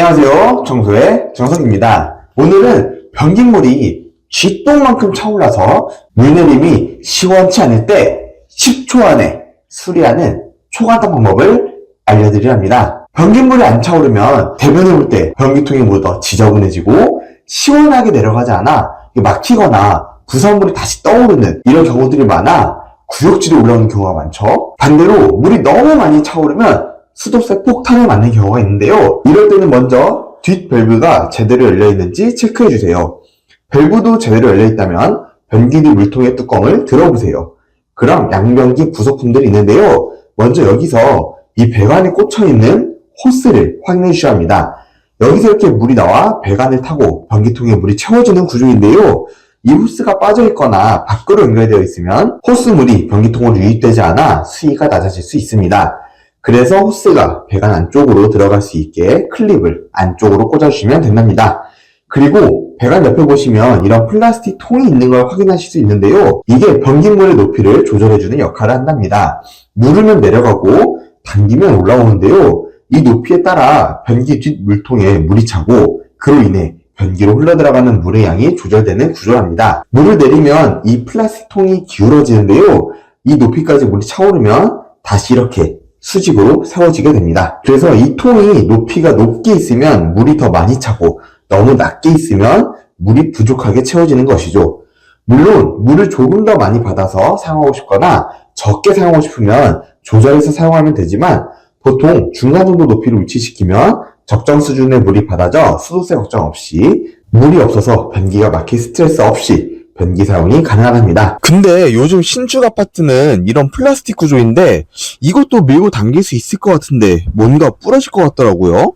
안녕하세요. 청소의 정석입니다. 오늘은 변기물이 쥐똥만큼 차올라서 물내림이 시원치 않을 때 10초 안에 수리하는 초간단 방법을 알려드리려 합니다. 변기물이 안 차오르면 대변해볼 때 변기통이 묻어 지저분해지고 시원하게 내려가지 않아 막히거나 부산물이 다시 떠오르는 이런 경우들이 많아 구역질이 올라오는 경우가 많죠. 반대로 물이 너무 많이 차오르면 수도세 폭탄을 맞는 경우가 있는데요. 이럴 때는 먼저 뒷 밸브가 제대로 열려있는지 체크해주세요. 밸브도 제대로 열려있다면 변기 뒤 물통의 뚜껑을 들어보세요. 그럼 양변기 부속품들이 있는데요. 먼저 여기서 이 배관에 꽂혀있는 호스를 확인해 주셔야 합니다. 여기서 이렇게 물이 나와 배관을 타고 변기통에 물이 채워지는 구조인데요. 이 호스가 빠져있거나 밖으로 연결되어 있으면 호스물이 변기통으로 유입되지 않아 수위가 낮아질 수 있습니다. 그래서 호스가 배관 안쪽으로 들어갈 수 있게 클립을 안쪽으로 꽂아주시면 된답니다. 그리고 배관 옆에 보시면 이런 플라스틱 통이 있는 걸 확인하실 수 있는데요. 이게 변기물의 높이를 조절해주는 역할을 한답니다. 누르면 내려가고 당기면 올라오는데요. 이 높이에 따라 변기 뒷 물통에 물이 차고 그로 인해 변기로 흘러들어가는 물의 양이 조절되는 구조랍니다. 물을 내리면 이 플라스틱 통이 기울어지는데요. 이 높이까지 물이 차오르면 다시 이렇게 수직으로 세워지게 됩니다. 그래서 이 통이 높이가 높게 있으면 물이 더 많이 차고 너무 낮게 있으면 물이 부족하게 채워지는 것이죠. 물론 물을 조금 더 많이 받아서 사용하고 싶거나 적게 사용하고 싶으면 조절해서 사용하면 되지만 보통 중간 정도 높이로 위치시키면 적정 수준의 물이 받아져 수도세 걱정 없이 물이 없어서 변기가 막힐 스트레스 없이 변기 사용이 가능합니다. 근데 요즘 신축 아파트는 이런 플라스틱 구조인데 이것도 밀고 당길 수 있을 것 같은데 뭔가 부러질 것 같더라고요.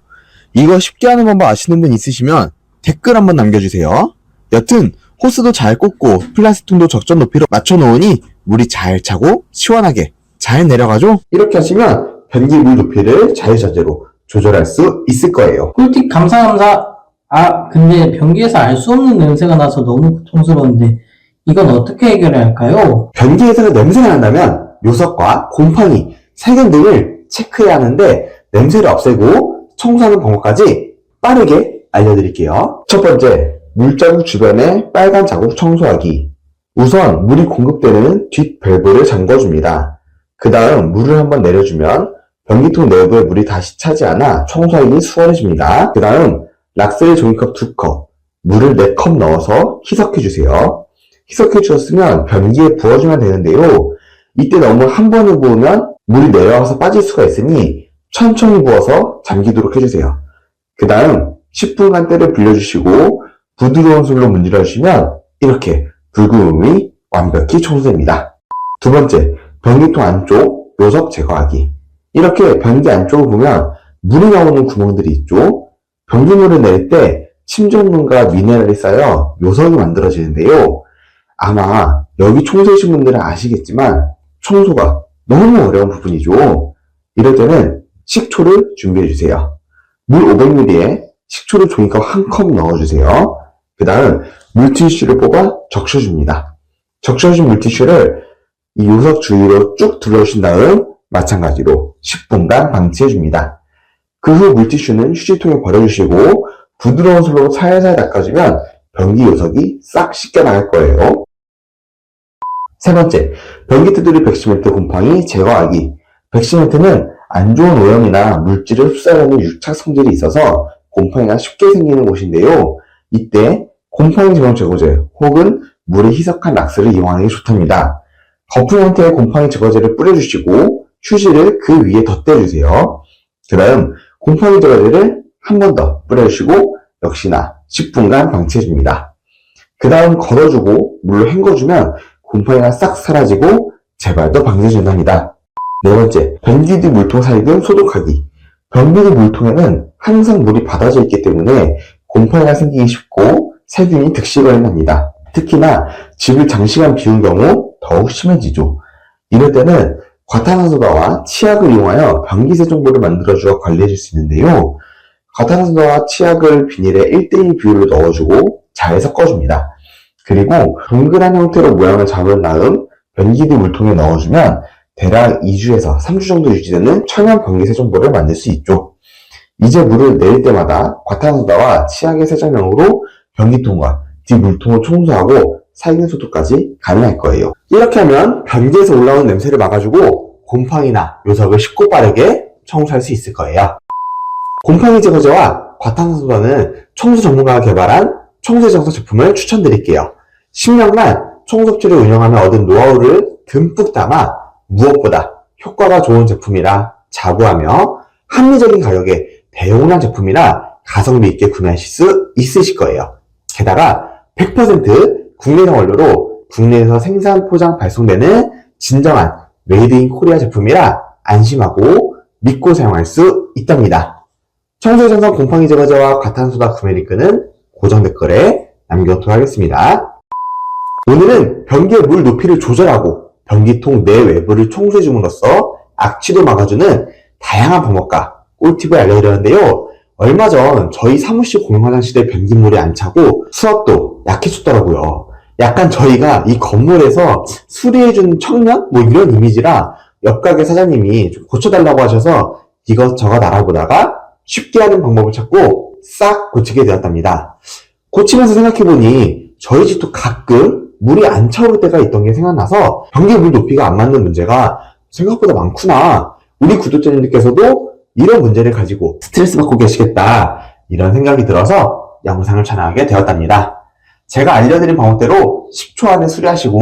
이거 쉽게 하는 방법 아시는 분 있으시면 댓글 한번 남겨주세요. 여튼 호스도 잘 꽂고 플라스틱통도 적정 높이로 맞춰놓으니 물이 잘 차고 시원하게 잘 내려가죠? 이렇게 하시면 변기 물 높이를 자유자재로 조절할 수 있을 거예요. 꿀팁 감사합니다. 근데 변기에서 알 수 없는 냄새가 나서 너무 고통스러운데 이건 어떻게 해결해야 할까요? 변기에서 냄새가 난다면 요석과 곰팡이, 세균 등을 체크해야 하는데 냄새를 없애고 청소하는 방법까지 빠르게 알려드릴게요. 첫 번째, 물자국 주변에 빨간 자국 청소하기. 우선 물이 공급되는 뒷 밸브를 잠궈줍니다. 그 다음 물을 한번 내려주면 변기통 내부에 물이 다시 차지 않아 청소하기 수월해집니다. 그 다음 락셀 종이컵 2컵, 물을 4컵 넣어서 희석해주세요. 희석해주셨으면 변기에 부어주면 되는데요. 이때 너무 한 번에 부으면 물이 내려와서 빠질 수가 있으니 천천히 부어서 잠기도록 해주세요. 그 다음 10분간 때를 불려주시고 부드러운 솔로 문질러주시면 이렇게 불구음이 완벽히 청소됩니다. 두 번째, 변기통 안쪽 요석 제거하기. 이렇게 변기 안쪽을 보면 물이 나오는 구멍들이 있죠. 변기물을 낼 때 침전물과 미네랄이 쌓여 요석이 만들어지는데요. 아마 여기 청소하신 분들은 아시겠지만 청소가 너무 어려운 부분이죠. 이럴 때는 식초를 준비해주세요. 물 500ml에 식초를 종이컵 1컵 넣어주세요. 그 다음 물티슈를 뽑아 적셔줍니다. 적셔준 물티슈를 이 요석 주위로 쭉 둘러주신 다음 마찬가지로 10분간 방치해줍니다. 그 후 물티슈는 휴지통에 버려주시고 부드러운 솔로 살살 닦아주면 변기 요석이 싹 씻겨 나갈 거예요. 세 번째, 변기 테두리 백시멘트 곰팡이 제거하기. 백시멘트는 안 좋은 오염이나 물질을 흡수하는 유착 성질이 있어서 곰팡이가 쉽게 생기는 곳인데요. 이때 곰팡이 제거 제거제 혹은 물에 희석한 락스를 이용하는 게 좋답니다. 거품 형태의 곰팡이 제거제를 뿌려주시고 휴지를 그 위에 덧대주세요. 그 다음 곰팡이 제거제를 한 번 더 뿌려주시고 역시나 10분간 방치해줍니다. 그 다음 걷어주고 물로 헹궈주면 곰팡이가 싹 사라지고 재발도 방지해준답니다. 네 번째, 변기 뒤 물통 살균 소독하기. 변기 뒤 물통에는 항상 물이 받아져 있기 때문에 곰팡이가 생기기 쉽고 세균이 득실을 합니다. 특히나 집을 장시간 비운 경우 더욱 심해지죠. 이럴 때는 과탄화소다와 치약을 이용하여 변기 세정물을 만들어주어 관리해줄 수 있는데요. 과탄화소다와 치약을 비닐에 1:1 비율로 넣어주고 잘 섞어줍니다. 그리고 동그란 형태로 모양을 잡은 다음 변기 뒤 물통에 넣어주면 대략 2주에서 3주 정도 유지되는 천연 변기 세정물을 만들 수 있죠. 이제 물을 내릴 때마다 과탄소다와 치약의 세정용으로 변기통과 뒷물통을 청소하고 살균 소독까지 가능할 거예요. 이렇게 하면 변기에서 올라오는 냄새를 막아주고 곰팡이나 요석을 쉽고 빠르게 청소할 수 있을 거예요. 곰팡이 제거제와 과탄소다는 청소 전문가가 개발한 청소 정서 제품을 추천드릴게요. 10년간 청소업체를 운영하며 얻은 노하우를 듬뿍 담아 무엇보다 효과가 좋은 제품이라 자부하며 합리적인 가격에 대용량 제품이라 가성비 있게 구매하실 수 있으실 거예요. 게다가 100% 국내산 원료로 국내에서 생산, 포장, 발송되는 진정한 메이드 인 코리아 제품이라 안심하고 믿고 사용할 수 있답니다. 청소의 전성 곰팡이 제거제와 과탄소다 구매 링크는 고정 댓글에 남겨놓도록 하겠습니다. 오늘은 변기의 물 높이를 조절하고 변기통 내 외부를 청소해줌으로써 악취도 막아주는 다양한 방법과 꿀팁을 알려드렸는데요. 얼마 전 저희 사무실 공용 화장실에 변기물이 안 차고 수압도 약해졌더라고요. 약간 저희가 이 건물에서 수리해주는 청년? 뭐 이런 이미지라 옆 가게 사장님이 좀 고쳐달라고 하셔서 이것저것 알아보다가 쉽게 하는 방법을 찾고 싹 고치게 되었답니다. 고치면서 생각해보니 저희 집도 가끔 물이 안 차오를 때가 있던 게 생각나서 변기 물 높이가 안 맞는 문제가 생각보다 많구나. 우리 구독자님들께서도 이런 문제를 가지고 스트레스 받고 계시겠다. 이런 생각이 들어서 영상을 촬영하게 되었답니다. 제가 알려드린 방법대로 10초 안에 수리하시고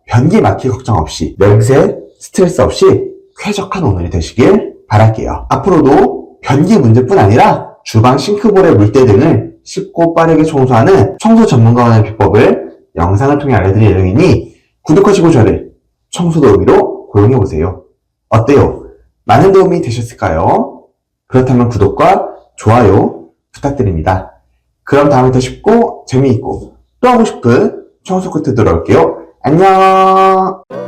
변기 막힐 걱정 없이 냄새, 스트레스 없이 쾌적한 오늘이 되시길 바랄게요. 앞으로도 변기 문제뿐 아니라 주방 싱크볼의 물때 등을 쉽고 빠르게 청소하는 청소 전문가의 비법을 영상을 통해 알려드릴 예정이니 구독하시고 저를 청소 도우미로 고용해보세요. 어때요? 많은 도움이 되셨을까요? 그렇다면 구독과 좋아요 부탁드립니다. 그럼 다음에 더 쉽고 재미있고 또 하고 싶은 청소 콘텐츠 돌아올게요. 안녕!